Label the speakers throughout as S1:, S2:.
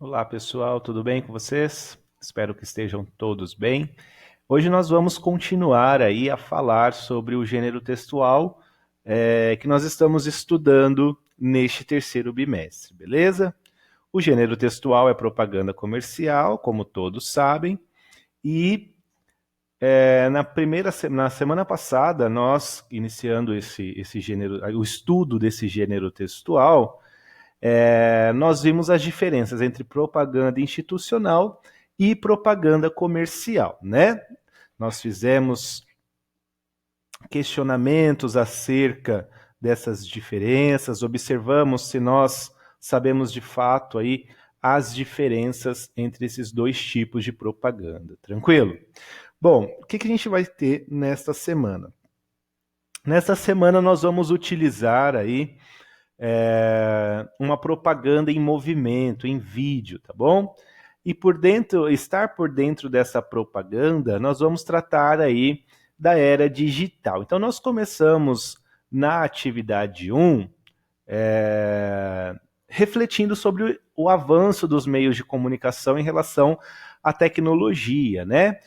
S1: Olá pessoal, tudo bem com vocês? Espero que estejam todos bem. Hoje nós vamos continuar aí a falar sobre o gênero textual que nós estamos estudando neste terceiro bimestre, beleza? O gênero textual é propaganda comercial, como todos sabem, e na semana passada nós iniciando esse gênero, o estudo desse gênero textual. Nós vimos as diferenças entre propaganda institucional e propaganda comercial, né? Nós fizemos questionamentos acerca dessas diferenças, observamos se nós sabemos de fato aí as diferenças entre esses dois tipos de propaganda, tranquilo? Bom, o que a gente vai ter nesta semana? Nesta semana nós vamos utilizar aí uma propaganda em movimento, em vídeo, tá bom? E estar por dentro dessa propaganda, nós vamos tratar aí da era digital. Então, nós começamos na atividade 1, refletindo sobre o avanço dos meios de comunicação em relação à tecnologia, né?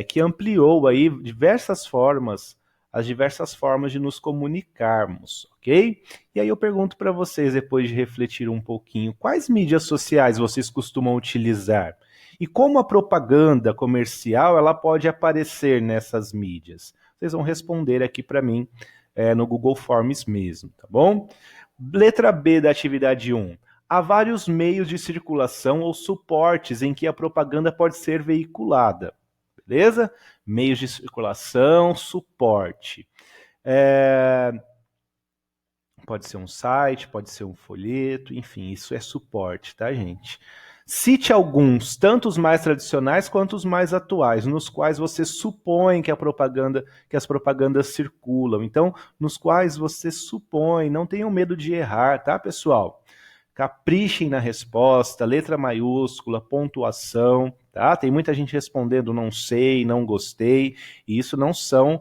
S1: Que ampliou aí as diversas formas de nos comunicarmos, ok? E aí eu pergunto para vocês, depois de refletir um pouquinho, quais mídias sociais vocês costumam utilizar? E como a propaganda comercial ela pode aparecer nessas mídias? Vocês vão responder aqui para mim no Google Forms mesmo, tá bom? Letra B da atividade 1. Há vários meios de circulação ou suportes em que a propaganda pode ser veiculada. Beleza? Meios de circulação, suporte. Pode ser um site, pode ser um folheto, enfim, isso é suporte, tá, gente? Cite alguns, tanto os mais tradicionais quanto os mais atuais, nos quais você supõe que as propagandas circulam. Então, nos quais você supõe, não tenham medo de errar, tá, pessoal? Caprichem na resposta, letra maiúscula, pontuação, tá? Tem muita gente respondendo não sei, não gostei, e isso não são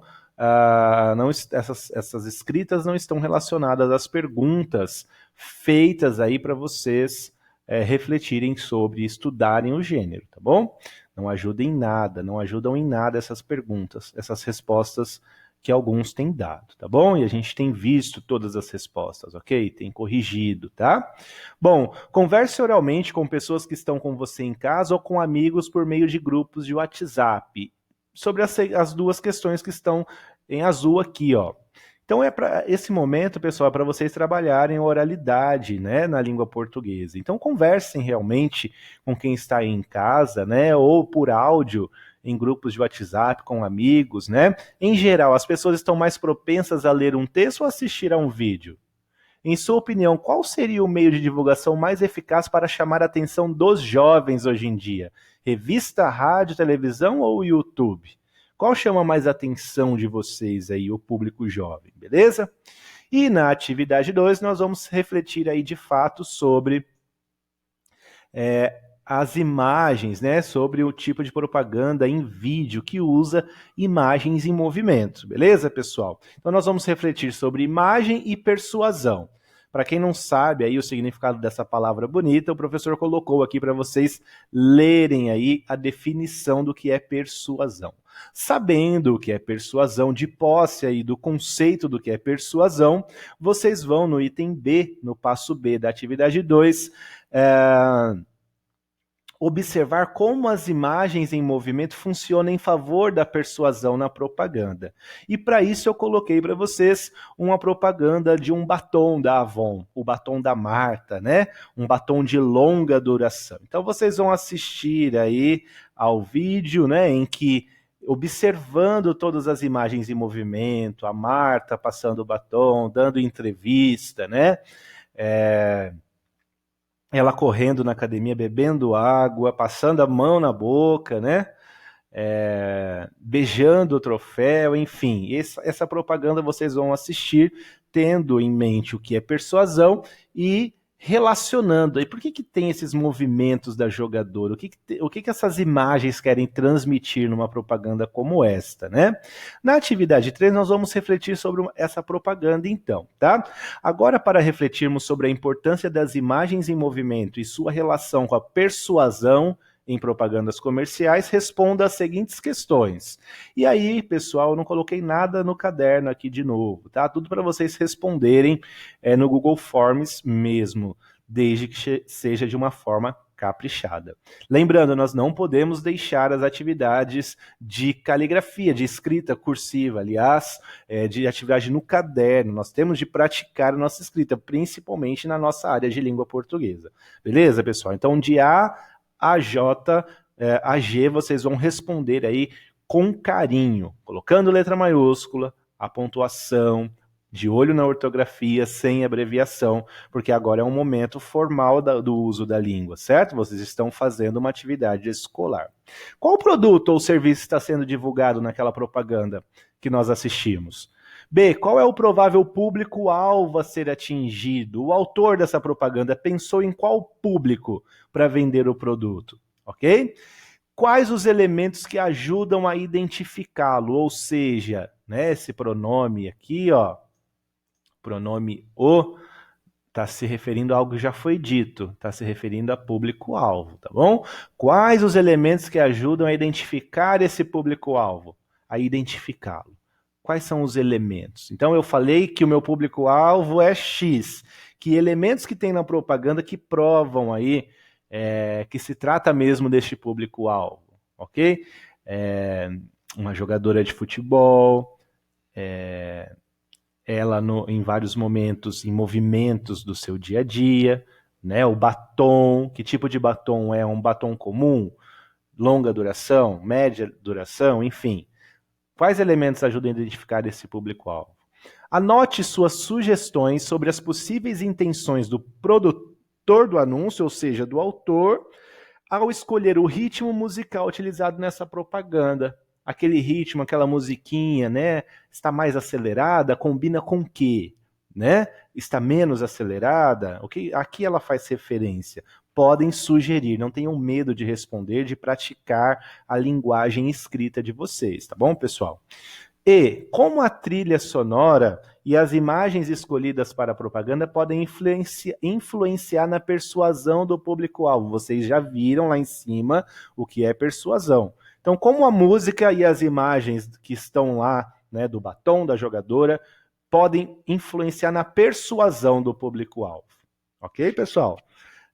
S1: essas escritas não estão relacionadas às perguntas feitas aí para vocês refletirem sobre, estudarem o gênero, tá bom? Não ajudem em nada, não ajudam em nada essas perguntas, essas respostas que alguns têm dado, tá bom? E a gente tem visto todas as respostas, ok? Tem corrigido, tá? Bom, converse oralmente com pessoas que estão com você em casa ou com amigos por meio de grupos de WhatsApp sobre as duas questões que estão em azul aqui, ó. Então para esse momento, pessoal, é para vocês trabalharem a oralidade, né, na língua portuguesa. Então conversem realmente com quem está aí em casa, né, ou por áudio em grupos de WhatsApp com amigos, né? Em geral, as pessoas estão mais propensas a ler um texto ou assistir a um vídeo? Em sua opinião, qual seria o meio de divulgação mais eficaz para chamar a atenção dos jovens hoje em dia? Revista, rádio, televisão ou YouTube? Qual chama mais a atenção de vocês aí, o público jovem, beleza? E na atividade 2, nós vamos refletir aí de fato sobre as imagens, né? Sobre o tipo de propaganda em vídeo que usa imagens em movimento, beleza, pessoal? Então nós vamos refletir sobre imagem e persuasão. Para quem não sabe aí o significado dessa palavra bonita, o professor colocou aqui para vocês lerem aí a definição do que é persuasão. Sabendo o que é persuasão, de posse aí do conceito do que é persuasão, vocês vão no item B, no passo B da atividade 2, observar como as imagens em movimento funcionam em favor da persuasão na propaganda. E para isso eu coloquei para vocês uma propaganda de um batom da Avon, o batom da Marta, né? Um batom de longa duração. Então vocês vão assistir aí ao vídeo, né, em que observando todas as imagens em movimento, a Marta passando o batom, dando entrevista, né? Ela correndo na academia, bebendo água, passando a mão na boca, né? Beijando o troféu, enfim. Essa propaganda vocês vão assistir tendo em mente o que é persuasão e relacionando. E por que tem esses movimentos da jogadora? O que essas imagens querem transmitir numa propaganda como esta, né? Na atividade 3, nós vamos refletir sobre essa propaganda, então, tá? Agora, para refletirmos sobre a importância das imagens em movimento e sua relação com a persuasão em propagandas comerciais, responda as seguintes questões. E aí, pessoal, eu não coloquei nada no caderno aqui de novo, tá? Tudo para vocês responderem no Google Forms mesmo, desde que seja de uma forma caprichada. Lembrando, nós não podemos deixar as atividades de caligrafia, de escrita cursiva, aliás, de atividade no caderno. Nós temos de praticar a nossa escrita, principalmente na nossa área de língua portuguesa. Beleza, pessoal? Então, de A J, a G, vocês vão responder aí com carinho, colocando letra maiúscula, a pontuação, de olho na ortografia, sem abreviação, porque agora é um momento formal do uso da língua, certo? Vocês estão fazendo uma atividade escolar. Qual produto ou serviço está sendo divulgado naquela propaganda que nós assistimos? B, qual é o provável público-alvo a ser atingido? O autor dessa propaganda pensou em qual público para vender o produto, ok? Quais os elementos que ajudam a identificá-lo? Ou seja, né, esse pronome aqui, ó, pronome o, está se referindo a algo que já foi dito, está se referindo a público-alvo, tá bom? Quais os elementos que ajudam a identificar esse público-alvo? A identificá-lo. Quais são os elementos? Então eu falei que o meu público-alvo é X. Que elementos que tem na propaganda que provam aí que se trata mesmo deste público-alvo, ok? Uma jogadora de futebol, ela em vários momentos, em movimentos do seu dia a dia, né? O batom, que tipo de batom é? Um batom comum? Longa duração? Média duração? Enfim. Quais elementos ajudam a identificar esse público-alvo? Anote suas sugestões sobre as possíveis intenções do produtor do anúncio, ou seja, do autor, ao escolher o ritmo musical utilizado nessa propaganda. Aquele ritmo, aquela musiquinha, né? Está mais acelerada, combina com o quê? Né? Está menos acelerada? Aqui ela faz referência. Podem sugerir, não tenham medo de responder, de praticar a linguagem escrita de vocês, tá bom, pessoal? E como a trilha sonora e as imagens escolhidas para a propaganda podem influenciar na persuasão do público-alvo. Vocês já viram lá em cima o que é persuasão. Então, como a música e as imagens que estão lá, né, do batom da jogadora, podem influenciar na persuasão do público-alvo. Ok, pessoal?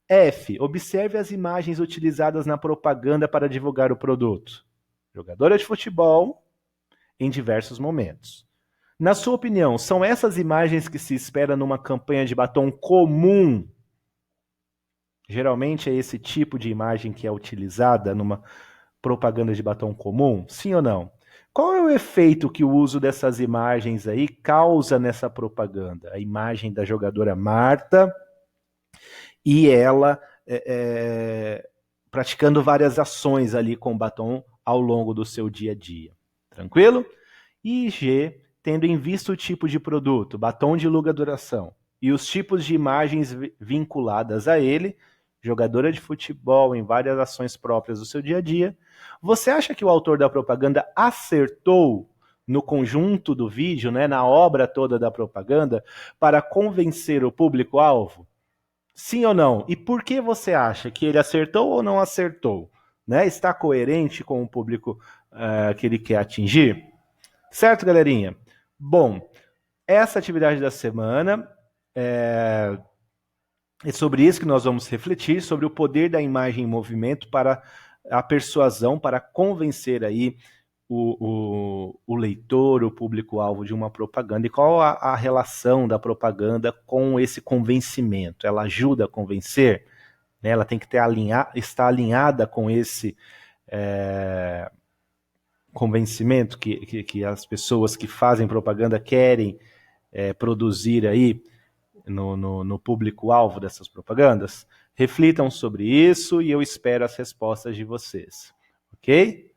S1: F. Observe as imagens utilizadas na propaganda para divulgar o produto. Jogadora de futebol em diversos momentos. Na sua opinião, são essas imagens que se espera numa campanha de batom comum? Geralmente é esse tipo de imagem que é utilizada numa propaganda de batom comum? Sim ou não? Qual é o efeito que o uso dessas imagens aí causa nessa propaganda? A imagem da jogadora Marta e ela praticando várias ações ali com batom ao longo do seu dia a dia. Tranquilo? E G, tendo em vista o tipo de produto, batom de longa duração, e os tipos de imagens vinculadas a ele, jogadora de futebol em várias ações próprias do seu dia a dia, você acha que o autor da propaganda acertou no conjunto do vídeo, né, na obra toda da propaganda, para convencer o público-alvo? Sim ou não? E por que você acha que ele acertou ou não acertou? Né? Está coerente com o público que ele quer atingir? Certo, galerinha? Bom, essa atividade da semana é sobre isso que nós vamos refletir, sobre o poder da imagem em movimento para a persuasão, para convencer aí o leitor, o público-alvo de uma propaganda, e qual a relação da propaganda com esse convencimento. Ela ajuda a convencer, né? Ela tem que estar alinhada com esse convencimento que as pessoas que fazem propaganda querem produzir aí no público-alvo dessas propagandas. Reflitam sobre isso e eu espero as respostas de vocês. Ok?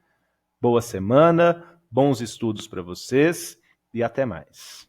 S1: Boa semana, bons estudos para vocês e até mais.